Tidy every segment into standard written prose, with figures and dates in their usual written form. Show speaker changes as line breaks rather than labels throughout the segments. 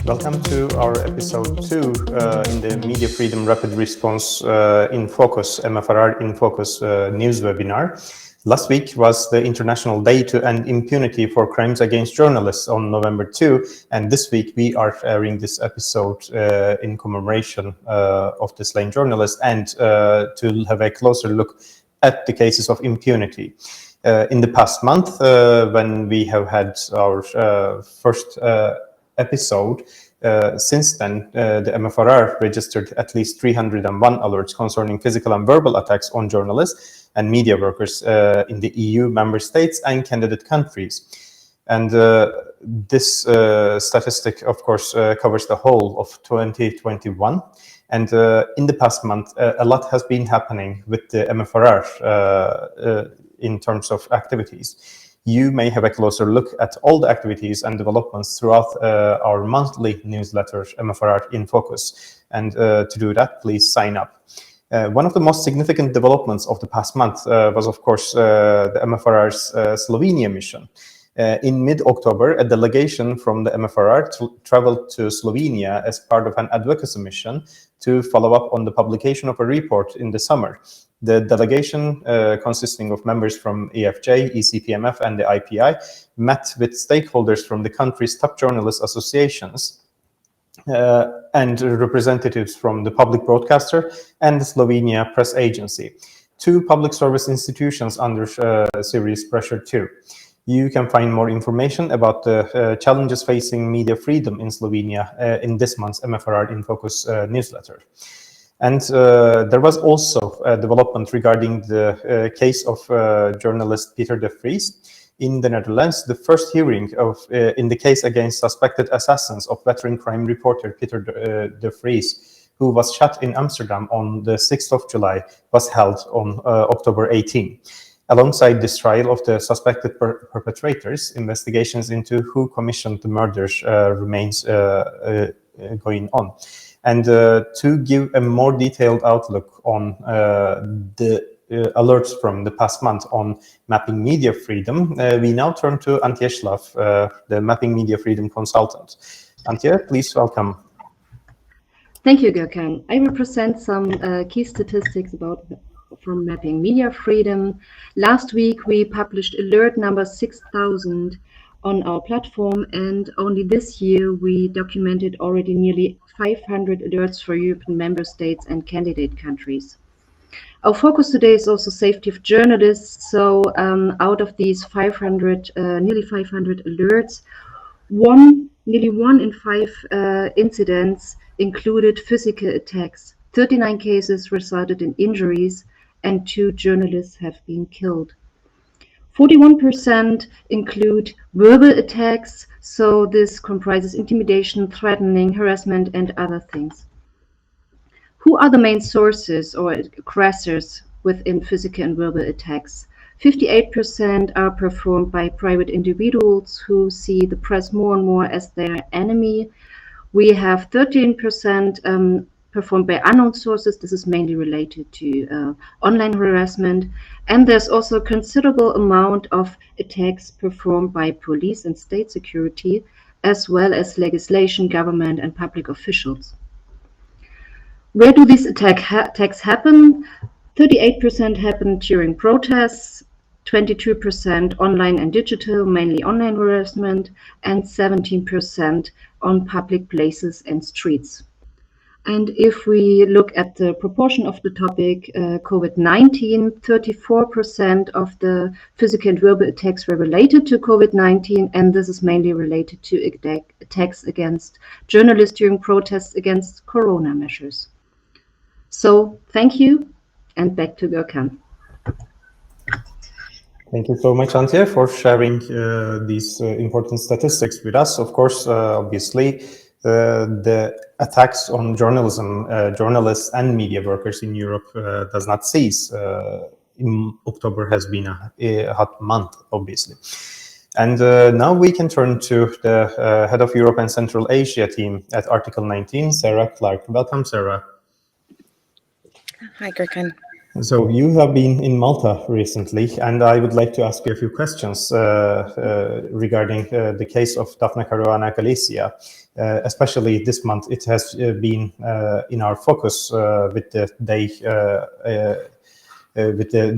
Welcome to our episode 2 in the Media Freedom Rapid Response in Focus, MFRR in Focus news webinar. Last week was the International Day to End Impunity for Crimes Against Journalists on November 2, and this week we are airing this episode in commemoration of the slain journalists and to have a closer look at the cases of impunity. In the past month, when we have had our first episode, since then, the MFRR registered at least 301 alerts concerning physical and verbal attacks on journalists and media workers in the EU member states and candidate countries. And this statistic, of course, covers the whole of 2021. And in the past month, a lot has been happening with the MFRR in terms of activities. You may have a closer look at all the activities and developments throughout our monthly newsletter, MFRR in Focus. And to do that, please sign up. One of the most significant developments of the past month was, of course, the MFRR's Slovenia mission. In mid-October, a delegation from the MFRR traveled to Slovenia as part of an advocacy mission to follow up on the publication of a report in the summer. The delegation, consisting of members from EFJ, ECPMF, and the IPI, met with stakeholders from the country's top journalist associations and representatives from the public broadcaster and the Slovenia press agency, two public service institutions under serious pressure too. You can find more information about the challenges facing media freedom in Slovenia in this month's MFRR in Focus newsletter. And there was also a development regarding the case of journalist Peter de Vries. In the Netherlands, the first hearing in the case against suspected assassins of veteran crime reporter Peter de Vries, who was shot in Amsterdam on the 6th of July, was held on October 18. Alongside this trial of the suspected perpetrators, investigations into who commissioned the murders remains going on. And to give a more detailed outlook on the alerts from the past month on mapping media freedom, we now turn to Antje Schlaf, the Mapping Media Freedom Consultant. Antje, please welcome.
Thank you, Gökhan. I will present some key statistics from mapping media freedom. Last week, we published alert number 6,000 on our platform, and only this year we documented already nearly 500 alerts for European member states and candidate countries. Our focus today is also safety of journalists. So out of these nearly 500 alerts, nearly one in 5 incidents included physical attacks. 39 cases resulted in injuries, and 2 journalists have been killed. 41% include verbal attacks, so this comprises intimidation, threatening, harassment, and other things. Who are the main sources or aggressors within physical and verbal attacks? 58% are performed by private individuals who see the press more and more as their enemy. We have 13% performed by unknown sources. This is mainly related to online harassment. And there's also a considerable amount of attacks performed by police and state security, as well as legislation, government, and public officials. Where do these attacks happen? 38% happen during protests, 22% online and digital, mainly online harassment, and 17% on public places and streets. And if we look at the proportion of the topic, COVID-19, 34% of the physical and verbal attacks were related to COVID-19, and this is mainly related to attacks against journalists during protests against corona measures. So thank you, and back to Gökhan.
Thank you so much, Antje, for sharing these important statistics with us. Of course, obviously, the attacks on journalism, journalists and media workers in Europe does not cease. October has been a hot month, obviously. And now we can turn to the head of Europe and Central Asia team at Article 19, Sarah Clarke. Welcome, Sarah.
Hi, Gökhan.
So you have been in Malta recently, and I would like to ask you a few questions regarding the case of Daphne Caruana Galizia. Especially this month, it has been in our focus with the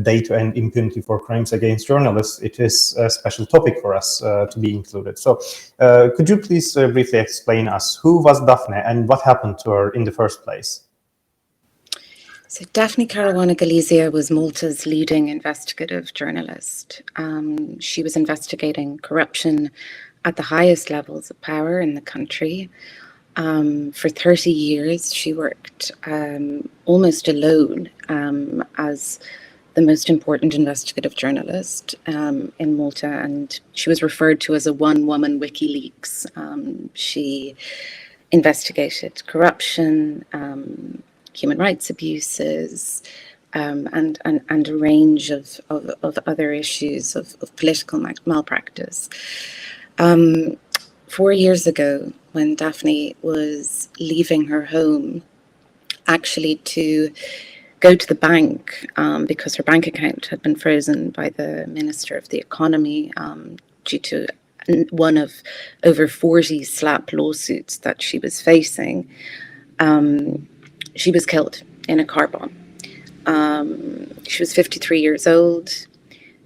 day to end impunity for crimes against journalists. It is a special topic for us to be included. So could you please briefly explain us who was Daphne and what happened to her in the first place?
So Daphne Caruana Galizia was Malta's leading investigative journalist. She was investigating corruption at the highest levels of power in the country. For 30 years, she worked almost alone as the most important investigative journalist in Malta, and she was referred to as a one-woman WikiLeaks. She investigated corruption, human rights abuses, and a range of other issues of political malpractice. 4 years ago, when Daphne was leaving her home, actually to go to the bank because her bank account had been frozen by the Minister of the Economy due to one of over 40 Schlaf lawsuits that she was facing, she was killed in a car bomb. She was 53 years old.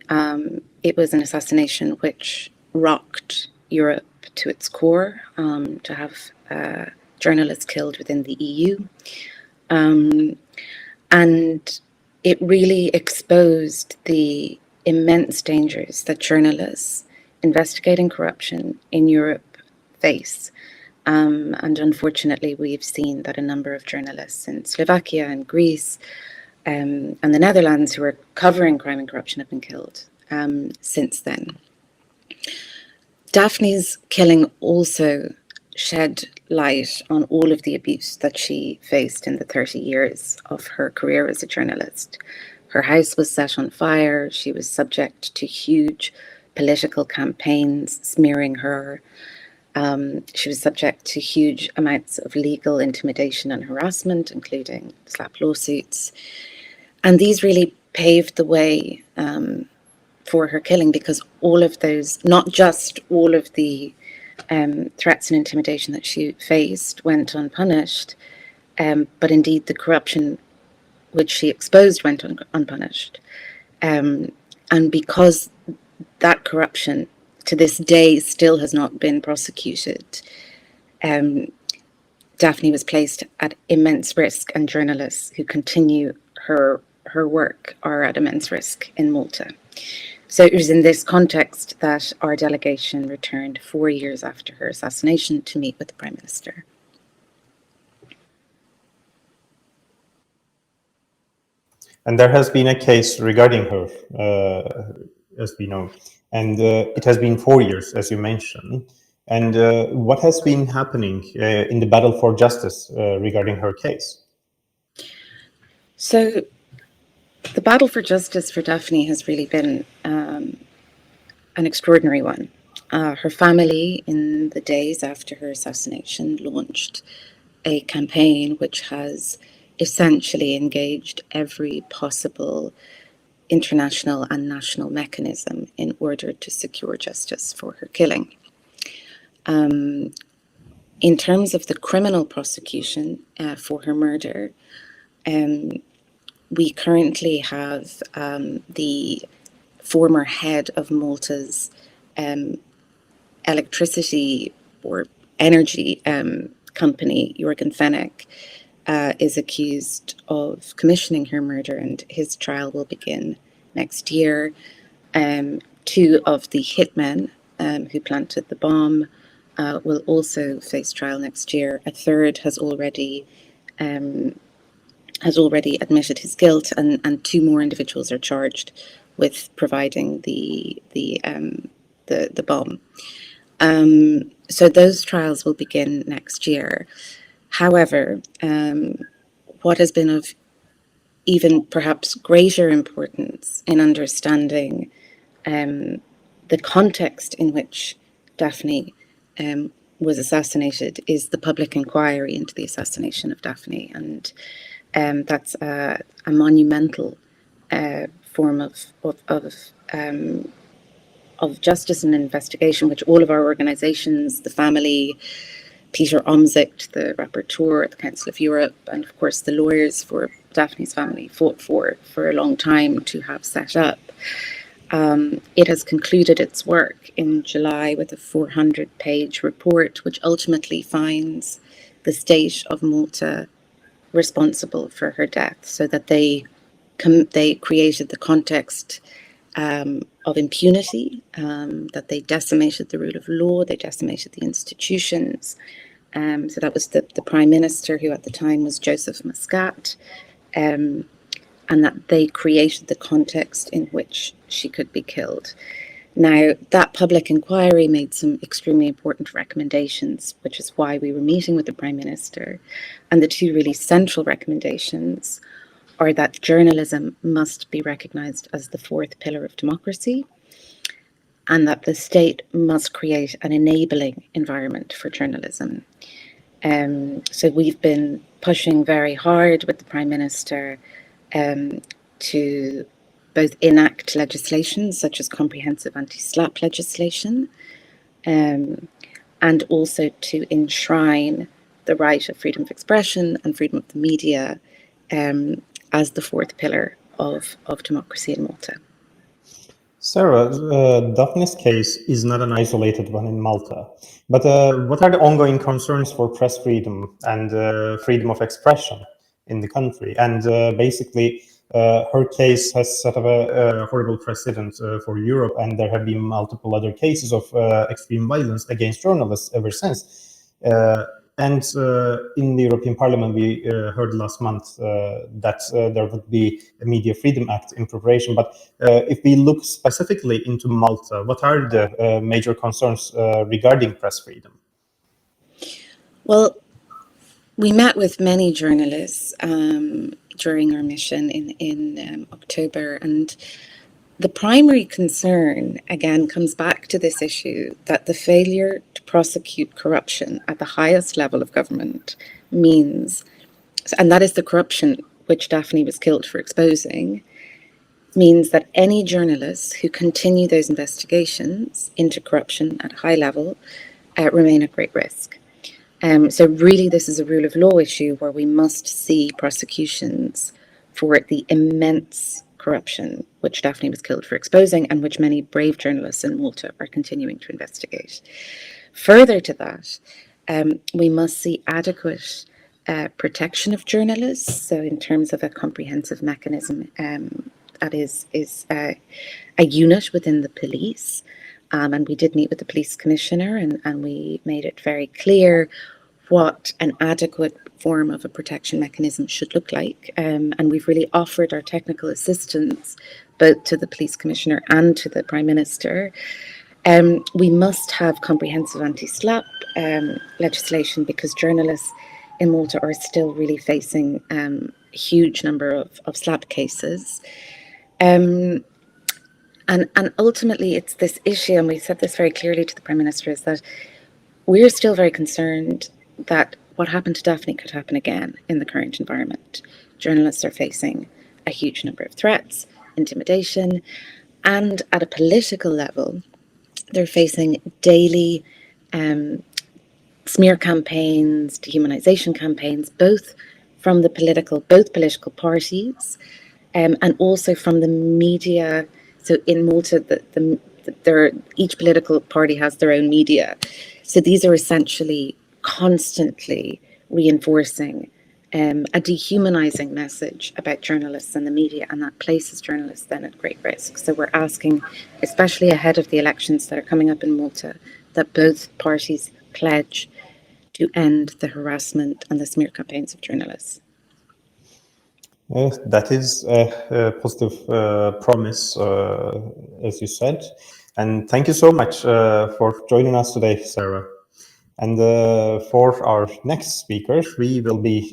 It was an assassination which rocked Europe to its core, to have journalists killed within the EU. And it really exposed the immense dangers that journalists investigating corruption in Europe face. And unfortunately, we've seen that a number of journalists in Slovakia and Greece and the Netherlands who are covering crime and corruption have been killed since then. Daphne's killing also shed light on all of the abuse that she faced in the 30 years of her career as a journalist. Her house was set on fire. She was subject to huge political campaigns smearing her. She was subject to huge amounts of legal intimidation and harassment, including Schlaf lawsuits. And these really paved the way for her killing, because all of those, not just all of the threats and intimidation that she faced went unpunished, but indeed the corruption which she exposed went unpunished. And because that corruption to this day still has not been prosecuted, Daphne was placed at immense risk, and journalists who continue her work are at immense risk in Malta. So it was in this context that our delegation returned 4 years after her assassination to meet with the Prime Minister.
And there has been a case regarding her, as we know, and it has been 4 years, as you mentioned. And what has been happening in the battle for justice regarding her case?
So the battle for justice for Daphne has really been an extraordinary one. Her family, in the days after her assassination, launched a campaign which has essentially engaged every possible international and national mechanism in order to secure justice for her killing. In terms of the criminal prosecution for her murder, we currently have the former head of Malta's electricity or energy company, Jorgen Fenech, is accused of commissioning her murder, and his trial will begin next year. 2 of the hitmen who planted the bomb will also face trial next year. A third has already admitted his guilt, and 2 more individuals are charged with providing the bomb. So those trials will begin next year. However, what has been of even perhaps greater importance in understanding the context in which Daphne was assassinated is the public inquiry into the assassination of Daphne. And That's a monumental form of justice and investigation, which all of our organisations, the family, Peter Omzicht, the rapporteur at the Council of Europe, and of course the lawyers for Daphne's family fought for a long time to have set up. It has concluded its work in July with a 400-page report, which ultimately finds the state of Malta responsible for her death, so that they created the context of impunity, that they decimated the rule of law, they decimated the institutions. So that was the Prime Minister, who at the time was Joseph Muscat, and that they created the context in which she could be killed. Now, that public inquiry made some extremely important recommendations, which is why we were meeting with the Prime Minister. And the two really central recommendations are that journalism must be recognised as the fourth pillar of democracy, and that the state must create an enabling environment for journalism. So we've been pushing very hard with the Prime Minister to both enact legislation such as comprehensive anti-SLAP legislation, and also to enshrine the right of freedom of expression and freedom of the media as the fourth pillar of democracy in Malta.
Sarah, Daphne's case is not an isolated one in Malta, but what are the ongoing concerns for press freedom and freedom of expression in the country? And basically, her case has set up a horrible precedent for Europe, and there have been multiple other cases of extreme violence against journalists ever since. And in the European Parliament, we heard last month that there would be a Media Freedom Act in preparation. But if we look specifically into Malta, what are the major concerns regarding press freedom?
Well, we met with many journalists during our mission in October, and the primary concern, again, comes back to this issue that the failure to prosecute corruption at the highest level of government means, and that is the corruption which Daphne was killed for exposing, means that any journalists who continue those investigations into corruption at a high level remain at great risk. So really, this is a rule of law issue where we must see prosecutions for the immense corruption which Daphne was killed for exposing, and which many brave journalists in Malta are continuing to investigate. Further to that, we must see adequate protection of journalists. So in terms of a comprehensive mechanism that is a unit within the police. And we did meet with the police commissioner, and we made it very clear what an adequate form of a protection mechanism should look like. And we've really offered our technical assistance both to the police commissioner and to the Prime Minister. We must have comprehensive anti-SLAP legislation, because journalists in Malta are still really facing a huge number of SLAP cases. And ultimately, it's this issue, and we said this very clearly to the Prime Minister, is that we're still very concerned that what happened to Daphne could happen again in the current environment. Journalists are facing a huge number of threats, intimidation, and at a political level, they're facing daily smear campaigns, dehumanization campaigns, both from both political parties, and also from the media. So in Malta, each political party has their own media. So these are essentially constantly reinforcing a dehumanizing message about journalists and the media, and that places journalists then at great risk. So we're asking, especially ahead of the elections that are coming up in Malta, that both parties pledge to end the harassment and the smear campaigns of journalists.
That is a positive promise, as you said. And thank you so much for joining us today, Sarah. And for our next speakers, we will be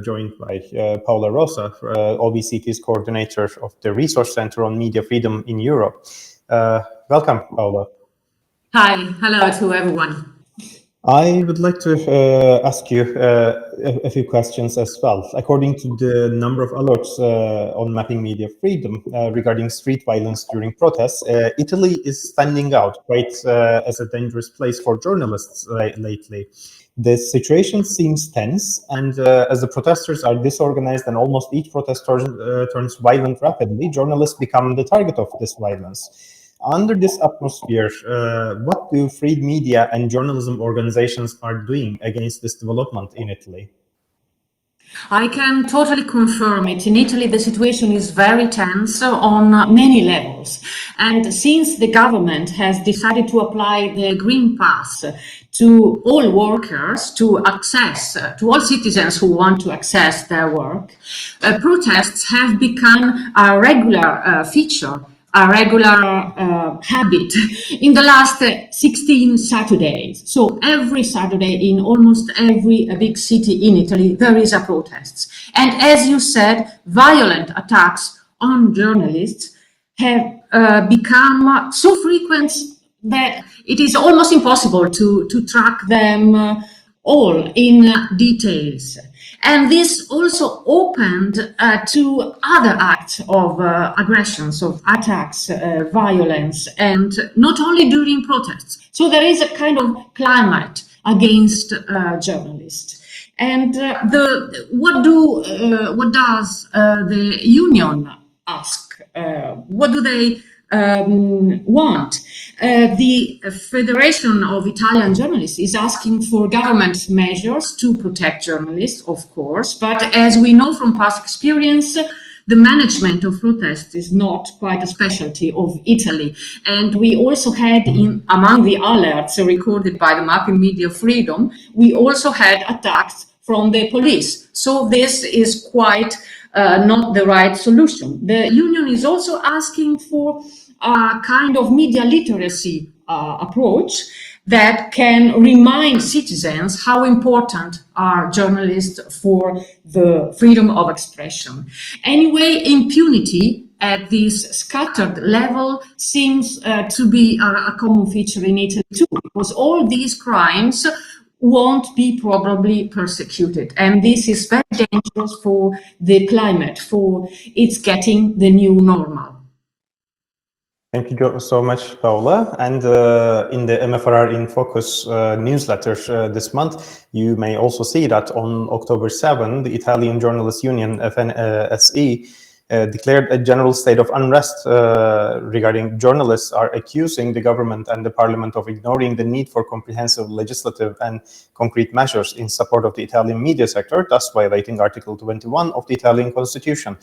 joined by Paola Rosa, OBCT's coordinator of the Resource Center on Media Freedom in Europe. Welcome, Paola.
Hi, hello to everyone.
I would like to ask you a few questions as well. According to the number of alerts on mapping media freedom regarding street violence during protests, Italy is standing out quite as a dangerous place for journalists lately. The situation seems tense, and as the protesters are disorganized and almost each protest turns violent rapidly, journalists become the target of this violence. Under this atmosphere, what do freed media and journalism organizations are doing against this development in Italy?
I can totally confirm it. In Italy, the situation is very tense on many levels. And since the government has decided to apply the Green Pass to all workers to access, to all citizens who want to access their work, protests have become a regular feature, a regular habit in the last 16 Saturdays. So every Saturday in almost every big city in Italy, there is a protest. And as you said, violent attacks on journalists have become so frequent that it is almost impossible to track them all in details. And this also opened to other acts of aggressions, of attacks, violence, and not only during protests. So there is a kind of climate against journalists. And what does the union ask? What do they want? The Federation of Italian Journalists is asking for government measures to protect journalists, of course, but as we know from past experience, the management of protests is not quite a specialty of Italy. And we also had among the alerts recorded by the Mapping Media Freedom, we also had attacks from the police. So this is quite not the right solution. The union is also asking for a kind of media literacy approach that can remind citizens how important are journalists for the freedom of expression. Anyway, impunity at this scattered level seems to be a common feature in Italy too, because all these crimes won't be probably persecuted. And this is very dangerous for the climate, for it's getting the new normal.
Thank you so much, Paola. And in the MFRR in Focus newsletter this month, you may also see that on October 7, the Italian Journalists Union, FNSE, declared a general state of unrest regarding journalists are accusing the government and the parliament of ignoring the need for comprehensive legislative and concrete measures in support of the Italian media sector, thus violating Article 21 of the Italian Constitution.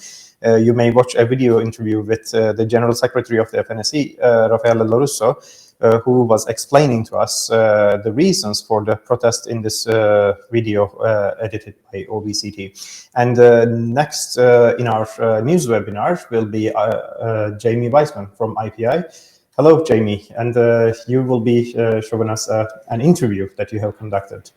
You may watch a video interview with the General Secretary of the FNSE, Raffaele Lorusso, who was explaining to us the reasons for the protest in this video edited by OBCT. And next in our news webinar will be Jamie Weissman from IPI. Hello, Jamie, and you will be showing us an interview that you have conducted.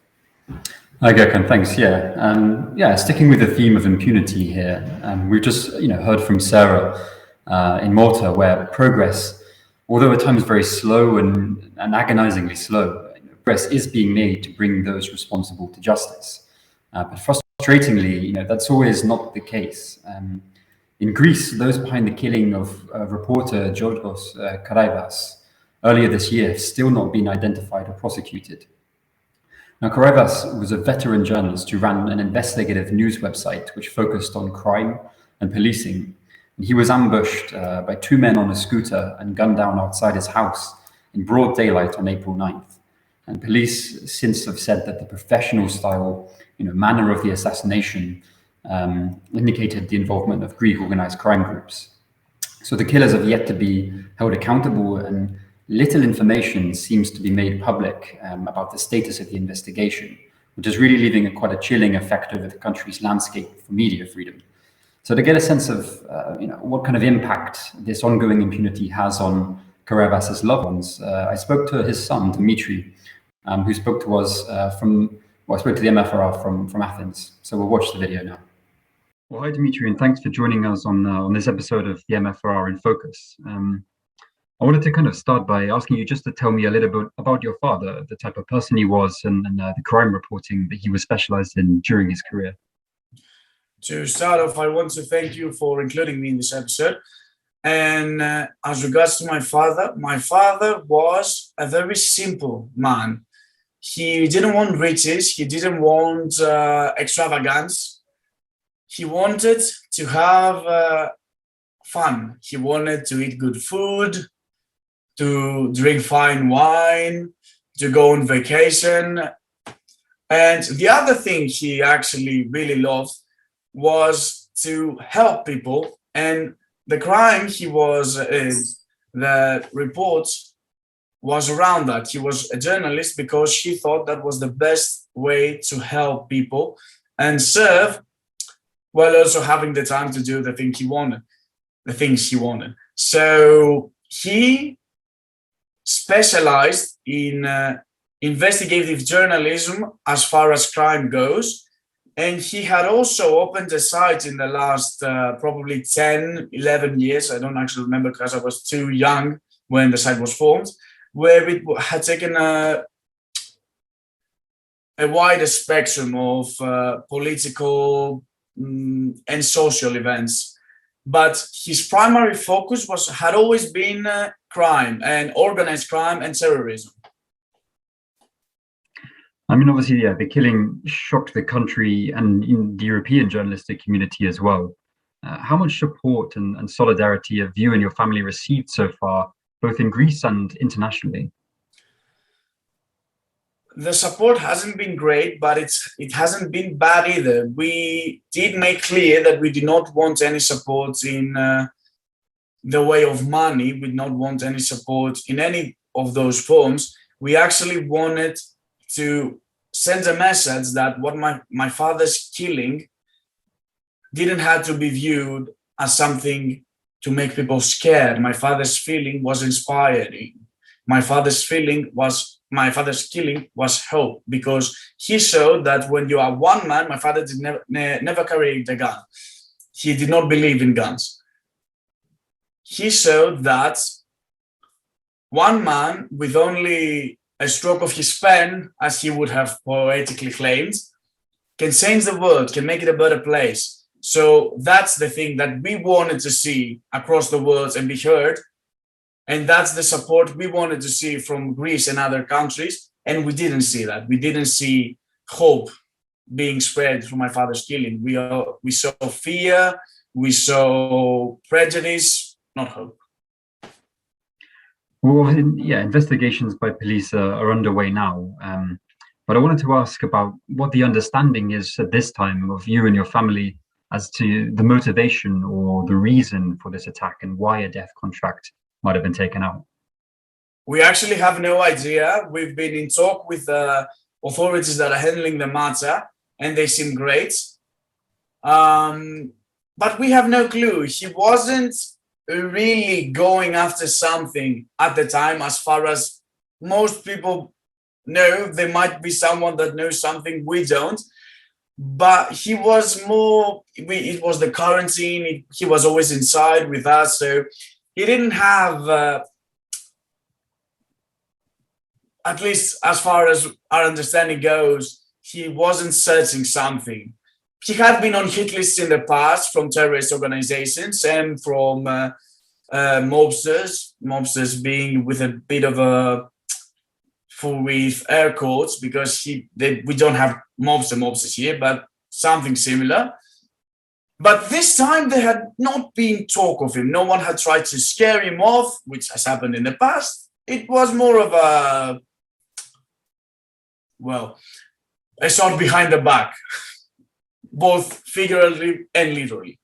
Hi, Gökhan, thanks. Yeah, sticking with the theme of impunity here, we've just heard from Sarah in Malta, where progress, although at times very slow and agonizingly slow, progress is being made to bring those responsible to justice. But frustratingly, that's always not the case. In Greece, those behind the killing of reporter Georgios Karaivaz earlier this year have still not been identified or prosecuted. Now, Karaivaz was a veteran journalist who ran an investigative news website which focused on crime and policing. And he was ambushed by two men on a scooter and gunned down outside his house in broad daylight on April 9th. And police since have said that the professional style, manner of the assassination indicated the involvement of Greek organized crime groups. So the killers have yet to be held accountable, and little information seems to be made public about the status of the investigation, which is really leaving quite a chilling effect over the country's landscape for media freedom. So to get a sense of what kind of impact this ongoing impunity has on Karaivaz's loved ones, I spoke to his son, Dimitris, who spoke to us spoke to the MFRR from Athens. So we'll watch the video now. Well, hi, Dimitris, and thanks for joining us on this episode of the MFRR in Focus. I wanted to kind of start by asking you just to tell me a little bit about your father, the type of person he was, and the crime reporting that he was specialized in during his career.
To start off, I want to thank you for including me in this episode. And as regards to my father was a very simple man. He didn't want riches. He didn't want extravagance. He wanted to have fun. He wanted to eat good food, to drink fine wine, to go on vacation. And the other thing he actually really loved was to help people. And the crime he was the reports was around that. He was a journalist because he thought that was the best way to help people and serve, while also having the time to do the things he wanted. So he specialized in investigative journalism as far as crime goes. And he had also opened a site in the last probably 10, 11 years. I don't actually remember because I was too young when the site was formed, where it had taken a wider spectrum of political and social events. But his primary focus had always been crime and organized crime and terrorism.
I mean, obviously, yeah, the killing shocked the country and in the European journalistic community as well. How much support and solidarity have you and your family received so far, both in Greece and internationally?
The support hasn't been great, but it hasn't been bad either. We did make clear that we did not want any support in the way of money. We did not want any support in any of those forms. We actually wanted to send a message that what my father's killing didn't have to be viewed as something to make people scared. My father's feeling was inspiring. My father's killing was hope, because he showed that when you are one man, my father did never carry a gun. He did not believe in guns. He showed that one man with only a stroke of his pen, as he would have poetically claimed, can change the world, can make it a better place. So that's the thing that we wanted to see across the world and be heard. And that's the support we wanted to see from Greece and other countries. And we didn't see that. We didn't see hope being spread through my father's killing. We saw fear, we saw prejudice, not hope.
Well, yeah, investigations by police are underway now. But I wanted to ask about what the understanding is at this time of you and your family as to the motivation or the reason for this attack and why a death contract might have been taken out.
We actually have no idea. We've been in talk with the authorities that are handling the matter, and they seem great. But we have no clue. He wasn't really going after something at the time, as far as most people know. There might be someone that knows something we don't, but he was more, it was the quarantine, he was always inside with us, so he didn't have, at least as far as our understanding goes, he wasn't searching something. He had been on hit lists in the past from terrorist organizations and from mobsters being with a bit of a, with air quotes, because we don't have mobsters here, but something similar. But this time there had not been talk of him. No one had tried to scare him off, which has happened in the past. It was more of a, well, a shot behind the back, both figuratively and literally.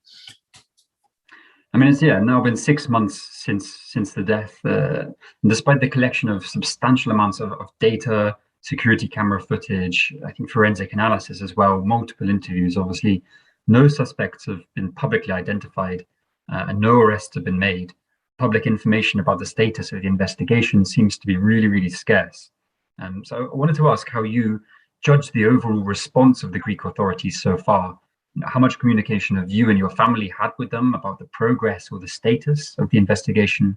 I mean, it's now been 6 months since the death, and despite the collection of substantial amounts of data, security camera footage, I think forensic analysis as well, multiple interviews, obviously, no suspects have been publicly identified and no arrests have been made. Public information about the status of the investigation seems to be really, really scarce. So I wanted to ask how you judge the overall response of the Greek authorities so far. How much communication have you and your family had with them about the progress or the status of the investigation?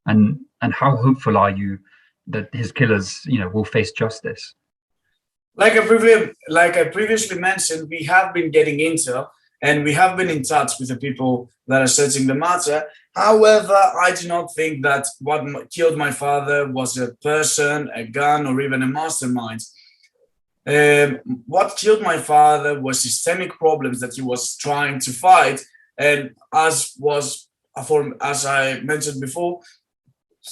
and how hopeful are you that his killers, will face justice?
Like I previously mentioned, we have been getting intel and we have been in touch with the people that are searching the matter. However, I do not think that what killed my father was a person, a gun, or even a mastermind. What killed my father was systemic problems that he was trying to fight, and as I mentioned before,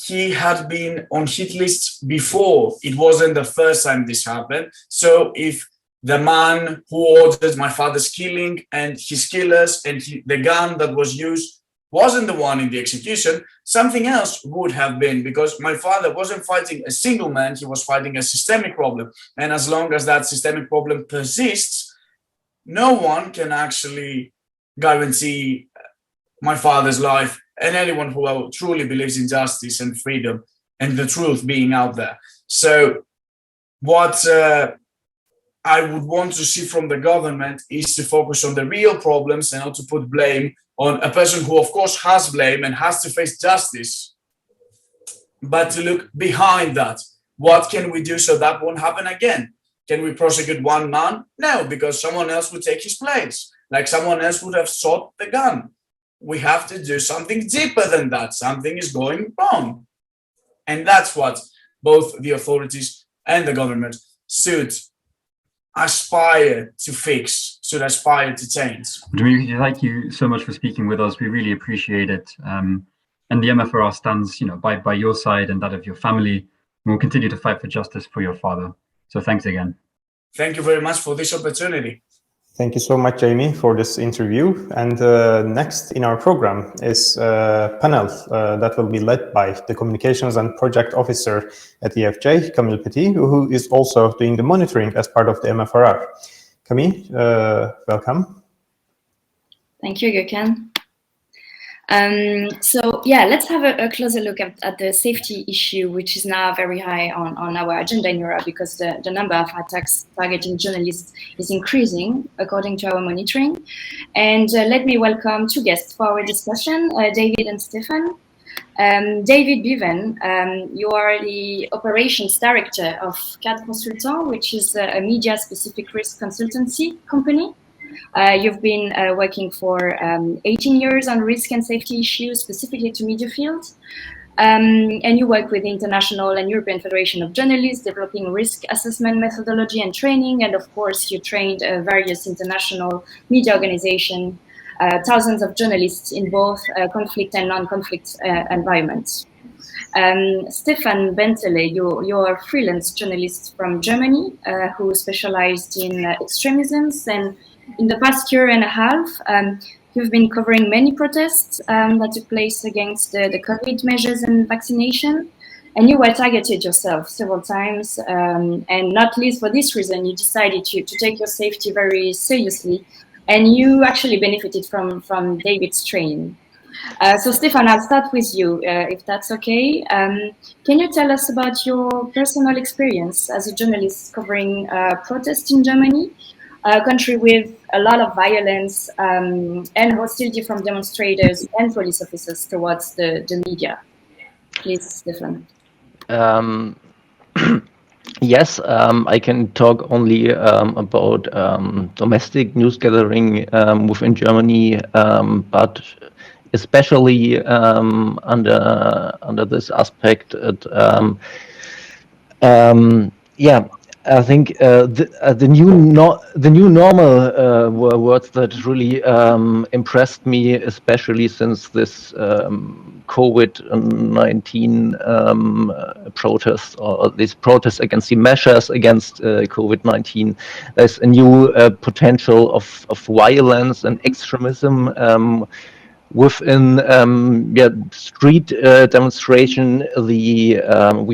he had been on hit lists before. It wasn't the first time this happened. So if the man who ordered my father's killing and his killers and the gun that was used wasn't the one in the execution, something else would have been, because my father wasn't fighting a single man, he was fighting a systemic problem. And as long as that systemic problem persists, no one can actually guarantee my father's life and anyone who truly believes in justice and freedom and the truth being out there. So what I would want to see from the government is to focus on the real problems and not to put blame on a person who, of course, has blame and has to face justice, but to look behind that. What can we do so that won't happen again? Can we prosecute one man? No, because someone else would take his place, like someone else would have shot the gun. We have to do something deeper than that. Something is going wrong. And that's what both the authorities and the government should aspire to fix, should aspire to change.
Dimitris, thank you so much for speaking with us. We really appreciate it. And the MFRR stands, by your side and that of your family. And we'll continue to fight for justice for your father. So thanks again.
Thank you very much for this opportunity.
Thank you so much, Jamie, for this interview. And next in our program is a panel that will be led by the Communications and Project Officer at EFJ, Camille Petit, who is also doing the monitoring as part of the MFRR. Camille, welcome.
Thank you, Gökhan. So yeah, let's have a closer look at the safety issue, which is now very high on our agenda in Europe because the number of attacks targeting journalists is increasing according to our monitoring. And let me welcome two guests for our discussion, David and Stefan. David Buven, you are the operations director of CAD Consultant, which is a media-specific risk consultancy company. You've been working for 18 years on risk and safety issues, specifically to media field. And you work with the International and European Federation of Journalists, developing risk assessment methodology and training. And of course, you trained various international media organizations, thousands of journalists in both conflict and non-conflict environments. Stefan Bentele, you're a freelance journalist from Germany who specialized in extremisms, and in the past year and a half, you've been covering many protests that took place against the COVID measures and vaccination, and you were targeted yourself several times, and not least for this reason, you decided to take your safety very seriously, and you actually benefited from David's training. So Stefan, I'll start with you, if that's okay. Can you tell us about your personal experience as a journalist covering protests in Germany, a country with a lot of violence and hostility from demonstrators and police officers towards the media? Please, Stefan.
Yes, I can talk only about domestic news gathering within Germany, but especially under this aspect, yeah. I think the new normal were words that really impressed me, especially since this COVID-19 protests, or these protests against the measures against COVID-19. There's a new potential of violence and extremism within street demonstration. We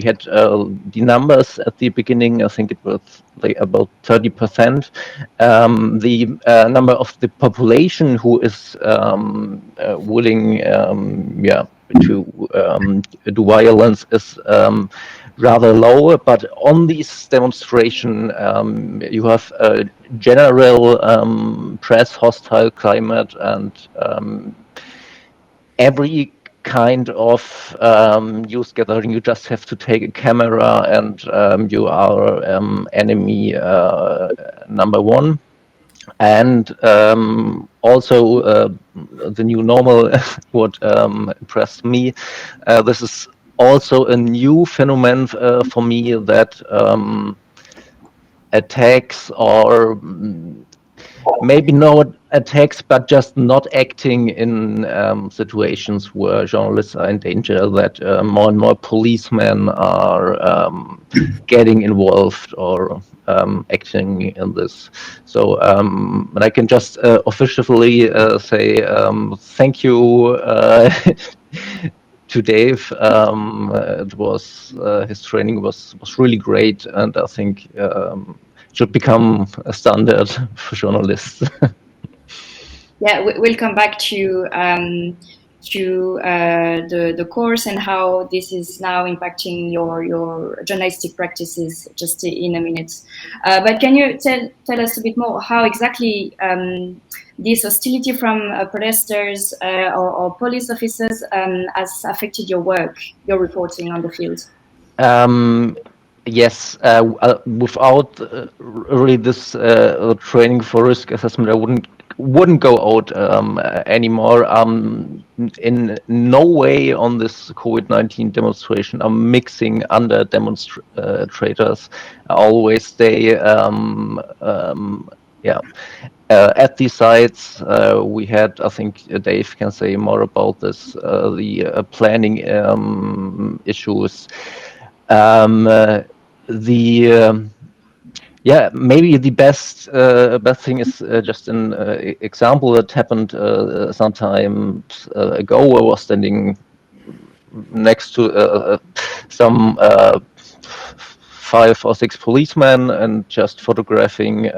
had the numbers at the beginning. I think it was like about 30%. The number of the population who is willing to do violence is rather low, but on this demonstration you have a general press hostile climate, and every kind of news gathering. You just have to take a camera and you are enemy number one. And also the new normal, what impressed me. This is also a new phenomenon for me, that attacks, or maybe not attacks, but just not acting in situations where journalists are in danger, that more and more policemen are getting involved or acting in this. So and I can just officially say thank you to Dave. It was his training was really great, and I think should become a standard for journalists.
Yeah, we'll come back to the course and how this is now impacting your journalistic practices just in a minute. But can you tell us a bit more how exactly this hostility from protesters or police officers has affected your work, your reporting on the field?
Yes, without really this training for risk assessment, I wouldn't go out anymore. In no way on this COVID-19 demonstration I'm mixing under demonstrators. I always stay at these sites. We had, I think Dave can say more about this, the planning issues. Maybe the best thing is just an example that happened some time ago. I was standing next to some 5 or 6 policemen and just photographing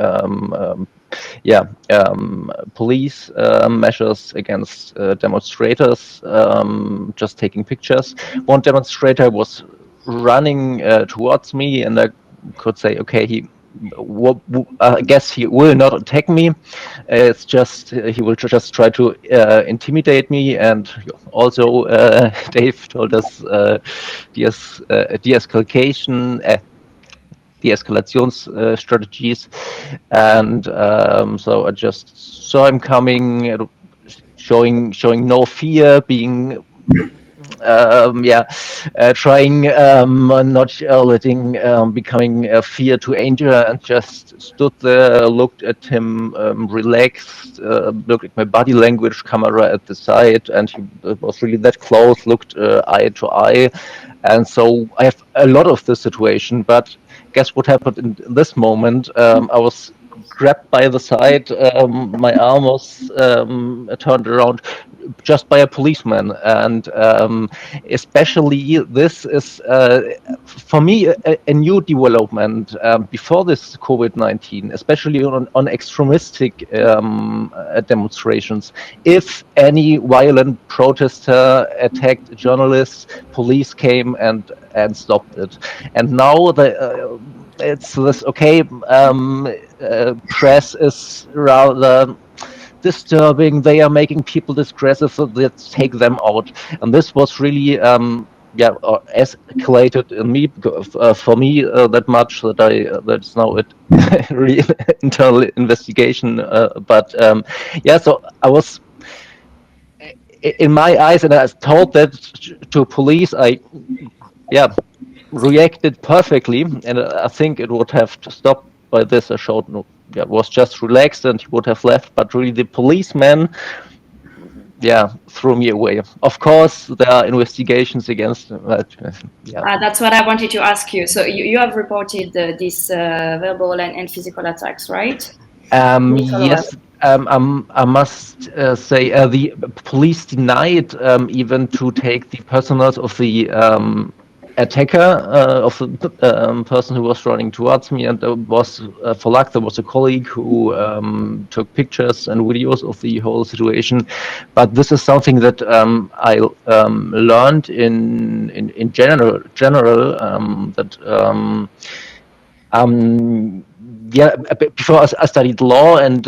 police measures against demonstrators, just taking pictures. One demonstrator was running towards me, and I could say, okay, I guess he will not attack me. It's just he will just try to intimidate me. And also Dave told us de-escalation strategies, and so I just saw him coming, showing no fear, being trying not letting becoming a fear to anger, and just stood there, looked at him, relaxed, looked at my body language, camera at the side, and he was really that close, looked eye to eye. And so I have a lot of this situation, but guess what happened in this moment? I was grabbed by the side, my arm was turned around just by a policeman, and especially this is for me a new development before this COVID-19, especially on extremistic demonstrations. If any violent protester attacked journalists, police came and stopped it. And now it's this, okay, press is rather disturbing, they are making people distressed, so let's take them out. And this was really escalated in me, for me, that much that that's now a real internal investigation. So I was, in my eyes, and I told that to police, I reacted perfectly, and I think it would have stopped by this. I showed was just relaxed and he would have left, but really the policeman threw me away. Of course there are investigations against him, but
that's what I wanted to ask you. So you have reported these verbal and physical attacks, right?
Yes. I must say the police denied even to take the personals of the attacker, of the person who was running towards me, and was for luck there was a colleague who took pictures and videos of the whole situation. But this is something that I learned in general that yeah, before I studied law and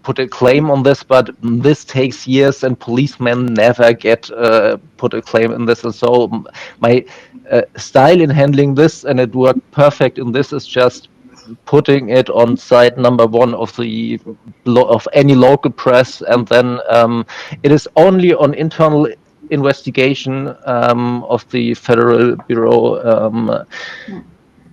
put a claim on this, but this takes years, and policemen never get put a claim in this. And so my style in handling this, and it worked perfect in this, is just putting it on site number one of the of any local press, and then it is only on internal investigation of the Federal Bureau.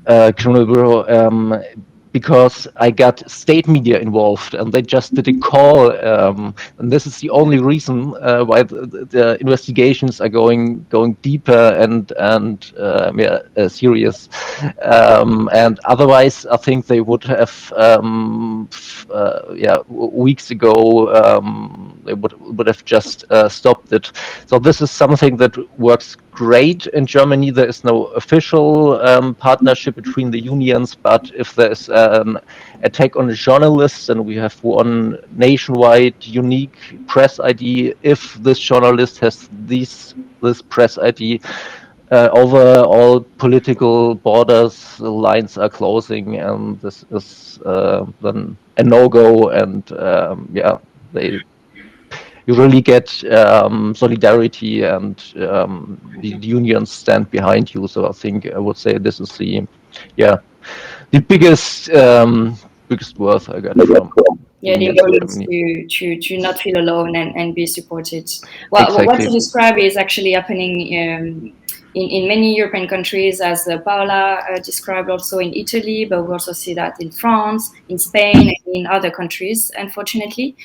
Criminal Bureau, because I got state media involved, and they just did a call, and this is the only reason why the investigations are going deeper and serious. And otherwise, I think they would have, weeks ago, they would have just stopped it. So this is something that works great in Germany. There is no official partnership between the unions, but if there's an attack on a journalist, and we have one nationwide unique press ID, if this journalist has this press ID, over all political borders, the lines are closing, and this is then a no-go, and you really get solidarity, and the unions stand behind you. So I think I would say this is the biggest worth I got from.
Yeah, the importance to not feel alone and be supported. Well,
exactly.
What you describe is actually happening in many European countries, as Paola described, also in Italy, but we also see that in France, in Spain, and in other countries, unfortunately.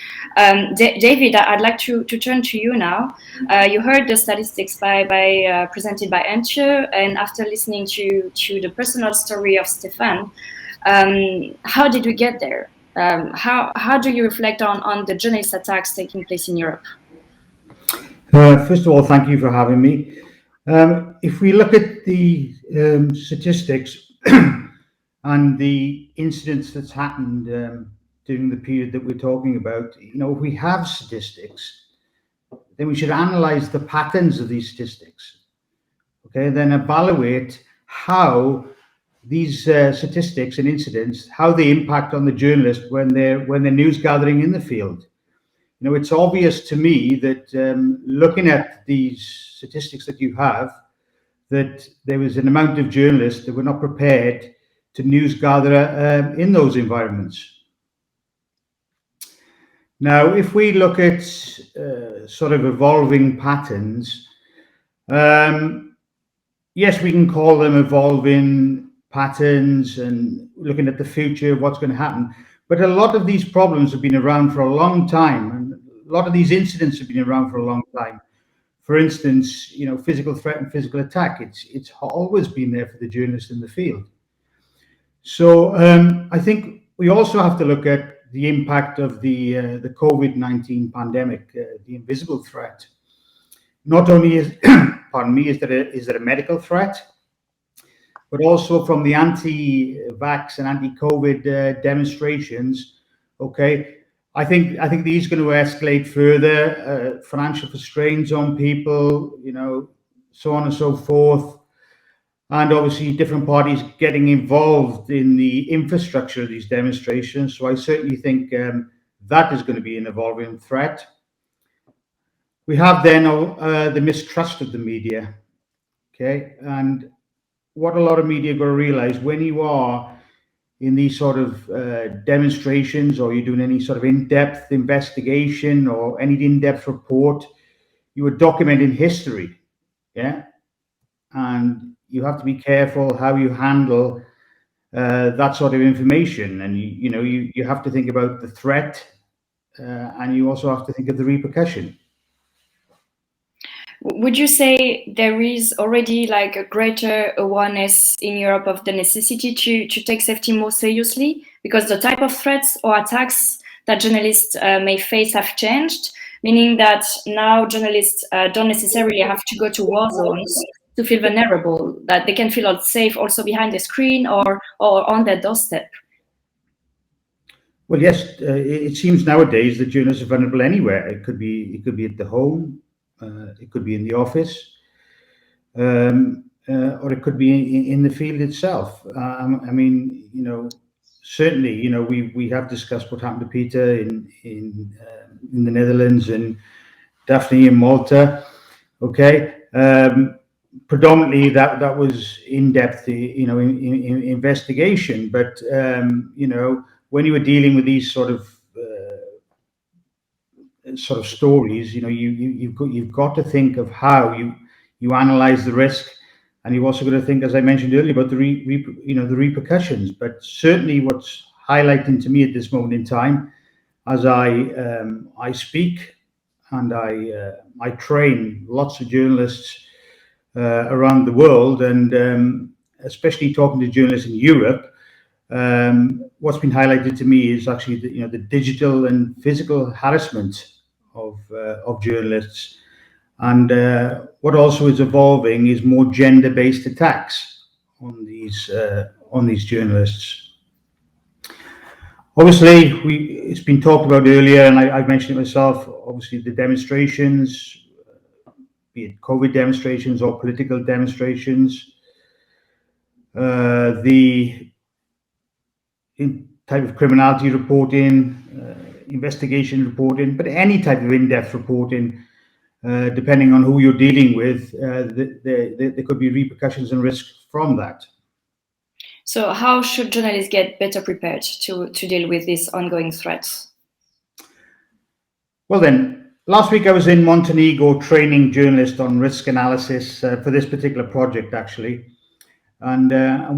David, I'd like to turn to you now. You heard the statistics presented by Antje, and after listening to the personal story of Stefan, how did we get there? How do you reflect on the journalist attacks taking place in Europe?
First of all, thank you for having me. If we look at the statistics and the incidents that's happened during the period that we're talking about, if we have statistics, then we should analyze the patterns of these statistics. Okay, then evaluate how these statistics and incidents, how they impact on the journalist when they're news gathering in the field. It's obvious to me that looking at these statistics that you have, that there was an amount of journalists that were not prepared to news gather in those environments. Now, if we look at sort of evolving patterns, yes, we can call them evolving patterns and looking at the future, what's going to happen. But a lot of these problems have been around for a long time, and a lot of these incidents have been around for a long time. For instance, physical threat and physical attack, it's always been there for the journalists in the field. So I think we also have to look at the impact of the COVID-19 pandemic, the invisible threat. Not only is, pardon me, is there a medical threat, but also from the anti-vax and anti-COVID demonstrations. Okay, I think these are going to escalate further. Financial constraints on people, so on and so forth, and obviously different parties getting involved in the infrastructure of these demonstrations. So I certainly think that is going to be an evolving threat. We have then the mistrust of the media. Okay, and what a lot of media got to realize, when you are in these sort of demonstrations, or you're doing any sort of in-depth investigation or any in-depth report, you are documenting history, and you have to be careful how you handle that sort of information. And you have to think about the threat, and you also have to think of the repercussion.
Would you say there is already like a greater awareness in Europe of the necessity to take safety more seriously, because the type of threats or attacks that journalists may face have changed, meaning that now journalists don't necessarily have to go to war zones to feel vulnerable, that they can feel unsafe also behind the screen or on their doorstep?
Well, yes, it seems nowadays that journalists are vulnerable anywhere. It could be at the home. It could be in the office, or it could be in the field itself. I mean, certainly, you know, we have discussed what happened to Peter in the Netherlands and Daphne in Malta. Okay, predominantly that was in-depth, you know, in investigation. But you know, when you were dealing with these sort of stories, you know, you've got to think of how you analyze the risk, and you've also got to think, as I mentioned earlier, about the repercussions. But certainly, what's highlighting to me at this moment in time, as I speak and I train lots of journalists around the world, and especially talking to journalists in Europe, what's been highlighted to me is actually the digital and physical harassment of journalists, and what also is evolving is more gender-based attacks on these journalists. Obviously, it's been talked about earlier, and I've mentioned it myself. Obviously, the demonstrations, be it COVID demonstrations or political demonstrations, the type of criminality reporting, investigation reporting, but any type of in-depth reporting, depending on who you're dealing with, there could be repercussions and risks from that.
So how should journalists get better prepared to deal with these ongoing threats?
Well then, last week I was in Montenegro training journalists on risk analysis for this particular project, actually. And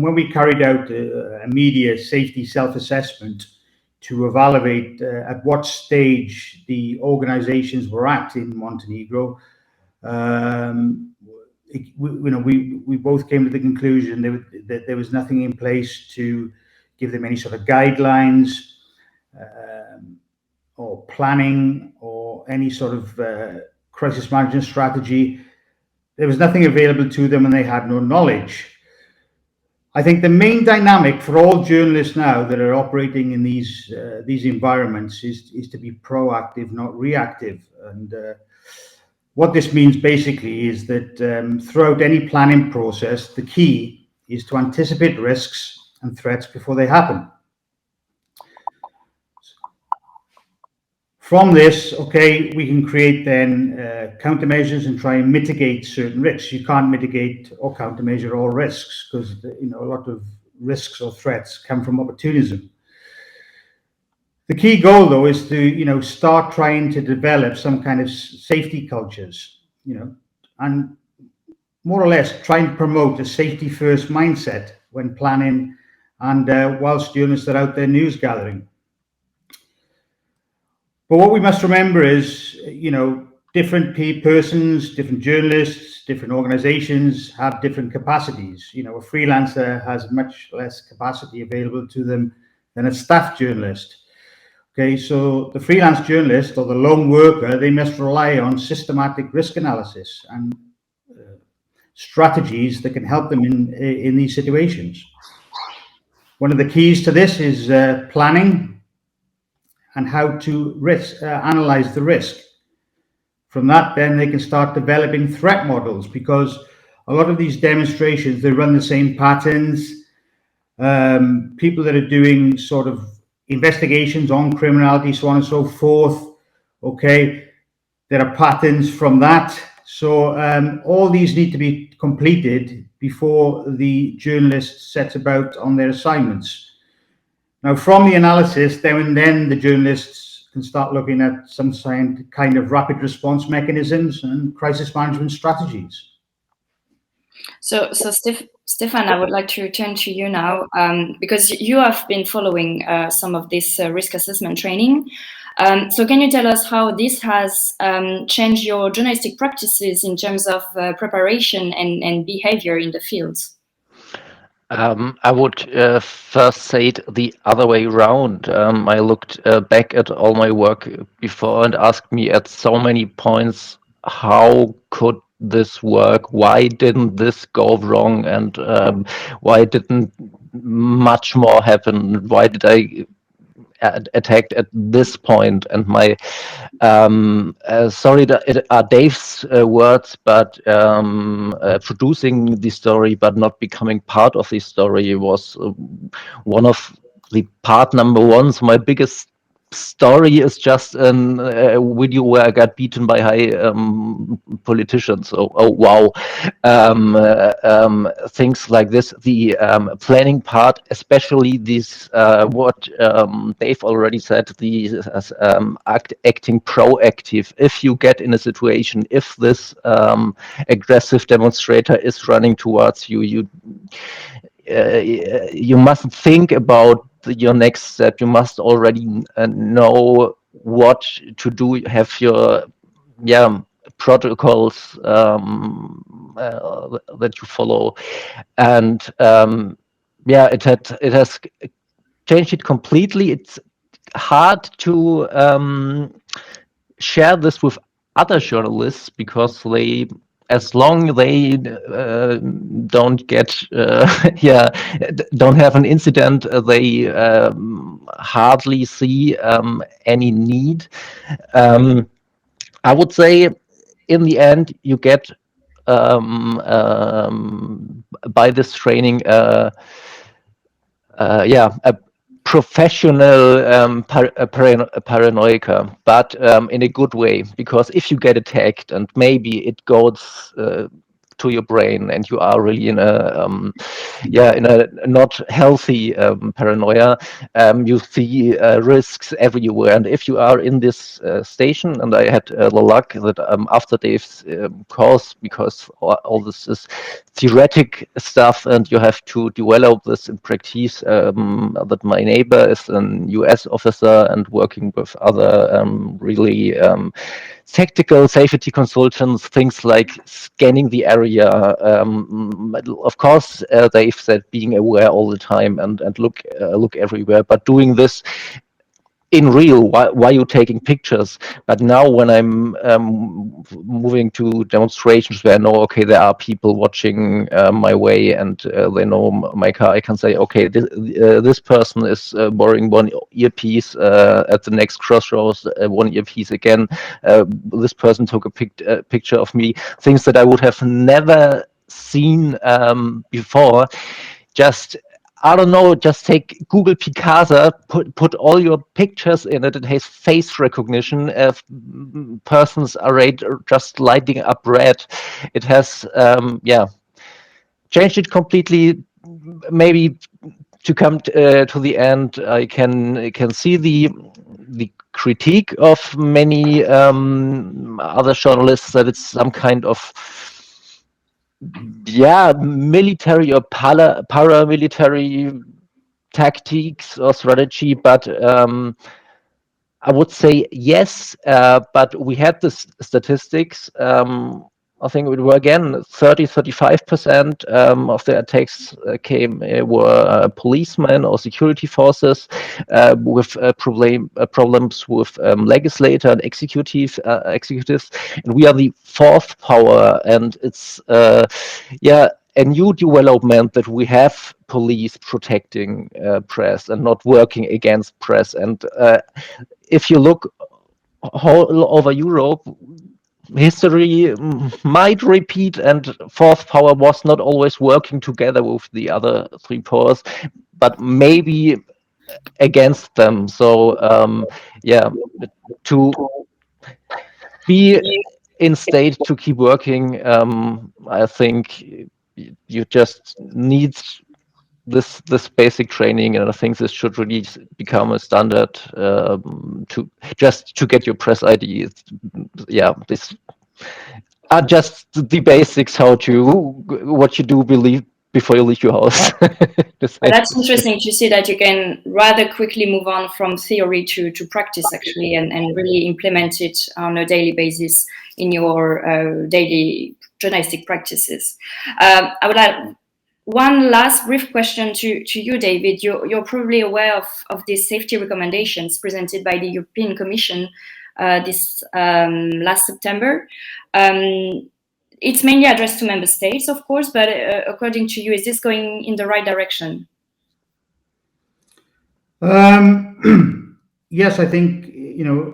when we carried out a media safety self-assessment to evaluate at what stage the organizations were at in Montenegro, we both came to the conclusion that there was nothing in place to give them any sort of guidelines or planning or any sort of crisis management strategy. There was nothing available to them, and they had no knowledge. I think the main dynamic for all journalists now that are operating in these environments is to be proactive, not reactive. And what this means basically is that throughout any planning process, the key is to anticipate risks and threats before they happen. From this, okay, we can create then countermeasures and try and mitigate certain risks. You can't mitigate or countermeasure all risks, because a lot of risks or threats come from opportunism. The key goal, though, is to start trying to develop some kind of safety cultures, and more or less try and promote a safety-first mindset when planning and whilst journalists are out there news gathering. But what we must remember is, different persons, different journalists, different organizations have different capacities. A freelancer has much less capacity available to them than a staff journalist. Okay, so the freelance journalist or the lone worker, they must rely on systematic risk analysis and strategies that can help them in these situations. One of the keys to this is planning and how to analyze the risk. From that, then they can start developing threat models, because a lot of these demonstrations, they run the same patterns. People that are doing sort of investigations on criminality, so on and so forth, okay, there are patterns from that. So all these need to be completed before the journalist sets about on their assignments. Now, from the analysis, then the journalists can start looking at some kind of rapid response mechanisms and crisis management strategies.
So Stefan, I would like to turn to you now, because you have been following some of this risk assessment training. So can you tell us how this has changed your journalistic practices in terms of preparation and behavior in the fields?
I would first say it the other way around. I looked back at all my work before and asked me at so many points, how could this work? Why didn't this go wrong? And why didn't much more happen? Why did I attacked at this point? And my sorry that it are Dave's words, but producing the story but not becoming part of the story was one of the part number one. So my biggest story is just a video where I got beaten by high politicians. Oh wow, things like this. The planning part, especially this, what Dave already said, the acting proactive. If you get in a situation, if this aggressive demonstrator is running towards you, you must think about your next step. You must already know what to do. Have your protocols that you follow, and it has changed it completely. It's hard to share this with other journalists because they, as long they don't get don't have an incident, they hardly see any need. I would say in the end you get by this training a professional paranoia, but in a good way, because if you get attacked and maybe it goes to your brain and you are really in a not healthy paranoia, you see risks everywhere. And if you are in this station, and I had the luck that after Dave's course, because all this is theoretic stuff and you have to develop this in practice, that my neighbor is an US officer and working with other really tactical safety consultants, things like scanning the area. Of course, Dave said being aware all the time and look everywhere, but doing this in real, why you taking pictures? But now when I'm moving to demonstrations where I know, okay, there are people watching my way and they know my car, I can say, okay, this person is borrowing one earpiece at the next crossroads, one earpiece again. This person took a picture of me, things that I would have never seen before. Just, I don't know, just take Google Picasa, put all your pictures in it. It has face recognition. If persons are just lighting up red, it has, changed it completely. Maybe to come to the end, I can see the critique of many other journalists that it's some kind of military or paramilitary tactics or strategy, but I would say yes, but we had this statistics. I think it were again 30-35% of the attacks were policemen or security forces with problems with legislator and executives, and we are the fourth power, and it's a new development that we have police protecting press and not working against press. And if you look all over Europe, history might repeat, and fourth power was not always working together with the other three powers, but maybe against them. So to be in state to keep working, I think you just need this basic training, and I think this should really become a standard to get your press ID. This are just the basics, what you do believe before you leave your house.
That's interesting to see that you can rather quickly move on from theory to practice, actually, and really implement it on a daily basis in your daily journalistic practices. I would like one last brief question to you, David. You're probably aware of these safety recommendations presented by the European Commission this last September. It's mainly addressed to member states, of course, but according to you, is this going in the right direction?
Yes, I think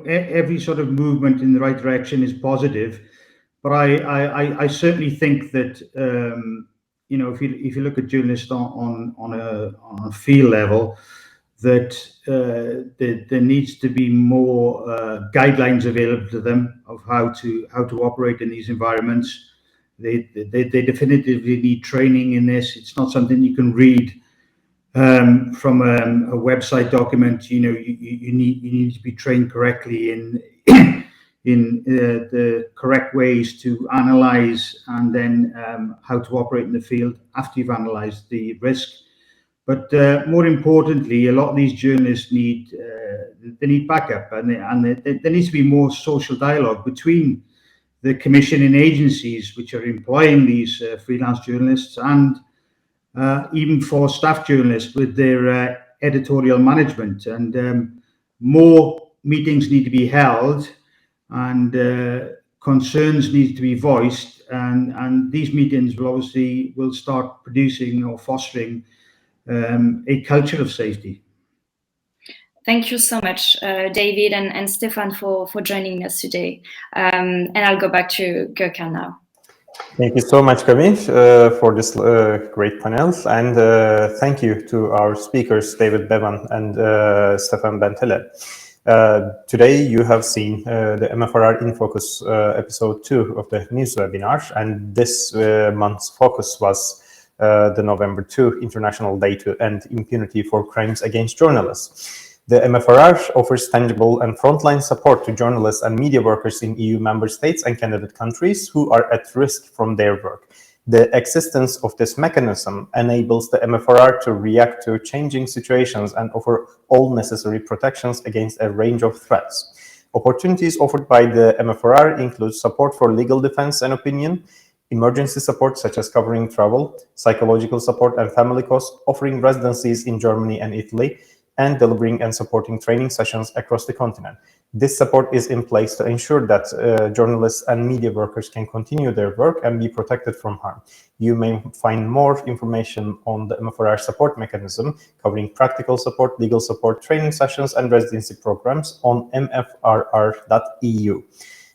every sort of movement in the right direction is positive, but I certainly think that if you look at journalists on a field level, that there needs to be more guidelines available to them of how to operate in these environments. They definitively need training in this. It's not something you can read from a website document. You know, you need to be trained correctly in the correct ways to analyze, and then how to operate in the field after you've analyzed the risk. But more importantly, a lot of these journalists need backup, and there needs to be more social dialogue between the commission and agencies which are employing these freelance journalists, and even for staff journalists with their editorial management. And more meetings need to be held, and concerns need to be voiced, and these meetings will start producing or fostering a culture of safety.
Thank you so much, David and Stefan, for joining us today. And I'll go back to Gökhan now.
Thank you so much, Camille, for this great panel. And thank you to our speakers, David Bevan and Stefan Bentele. Today, you have seen the MFRR in Focus episode 2 of the news webinar. And this month's focus was the November 2 International Day to End Impunity for Crimes Against Journalists. The MFRR offers tangible and frontline support to journalists and media workers in EU member states and candidate countries who are at risk from their work. The existence of this mechanism enables the MFRR to react to changing situations and offer all necessary protections against a range of threats. Opportunities offered by the MFRR include support for legal defense and opinion, emergency support such as covering travel, psychological support and family costs, offering residencies in Germany and Italy, and delivering and supporting training sessions across the continent. This support is in place to ensure that journalists and media workers can continue their work and be protected from harm. You may find more information on the MFRR support mechanism, covering practical support, legal support, training sessions, and residency programs on mfrr.eu.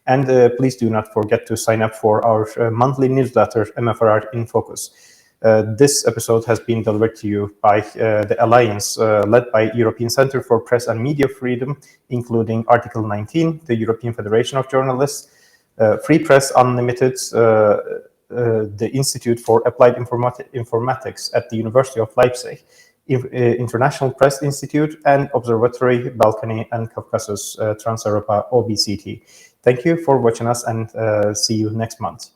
And please do not forget to sign up for our monthly newsletter, MFRR in Focus. This episode has been delivered to you by the Alliance led by European Centre for Press and Media Freedom, including Article 19, the European Federation of Journalists, Free Press Unlimited, the Institute for Applied Informatics at the University of Leipzig, International Press Institute, and Observatory Balkany and Caucasus Trans-Europa OBCT. Thank you for watching us, and see you next month.